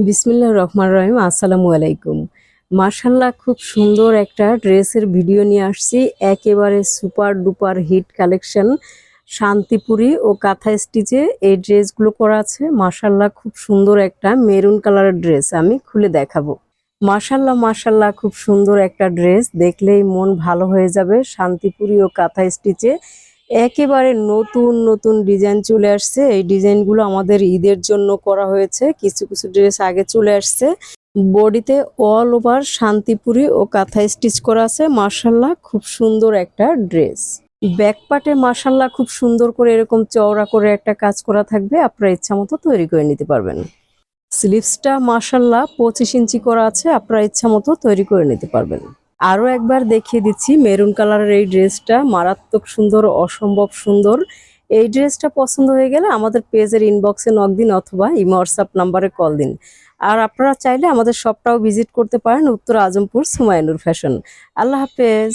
বিসমিল্লাহির রহমানির রহিম। আসসালামু আলাইকুম। মাশাআল্লাহ, খুব সুন্দর একটা ড্রেসের ভিডিও নিয়ে আসছি। একেবারে super duper hit collection, Shantipuri ও কাঁথা স্টিচে এই ড্রেসগুলো করা আছে। মাশাআল্লাহ, খুব সুন্দর একটা মেরুন কালারের ড্রেস আমি খুলে দেখাবো। মাশাআল্লাহ মাশাআল্লাহ, খুব সুন্দর একটা ড্রেস, দেখলেই মন ভালো হয়ে যাবে। শান্তিপুরি ও কাঁথা স্টিচে একেবারে নতুন নতুন ডিজাইন চলে আসছে। এই ডিজাইনগুলো আমাদের ঈদের জন্য করা হয়েছে। কিছু কিছু ড্রেস আগে চলে আসছে। বডিতে অল ওভার শান্তিপুরি ও কাঁথা স্টিচ করা আছে। মাশাআল্লাহ, খুব সুন্দর একটা ড্রেস। ব্যাক পার্টে মাশাআল্লাহ খুব সুন্দর করে এরকম চওড়া করে একটা কাজ করা থাকবে। আপনার ইচ্ছা মতো তৈরি করে নিতে পারবেন। স্লিভসটা মাশাআল্লাহ 25 ইঞ্চি করা আছে। আপনার ইচ্ছা মতো তৈরি করে নিতে পারবেন। আরো একবার দেখিয়ে দিচ্ছি, মেরুন কালারের এই ড্রেসটা মারাত্মক সুন্দর, অসম্ভব সুন্দর। এই ড্রেসটা পছন্দ হয়ে গেলে আমাদের পেজের ইনবক্সে নক দিন অথবা ইমো হোয়াটসঅ্যাপ নাম্বারে কল দিন। আর আপনারা চাইলে আমাদের শপটাও ভিজিট করতে পারেন, উত্তর আজমপুর সুমাইয়া নূর ফ্যাশন। আল্লাহ হাফেজ।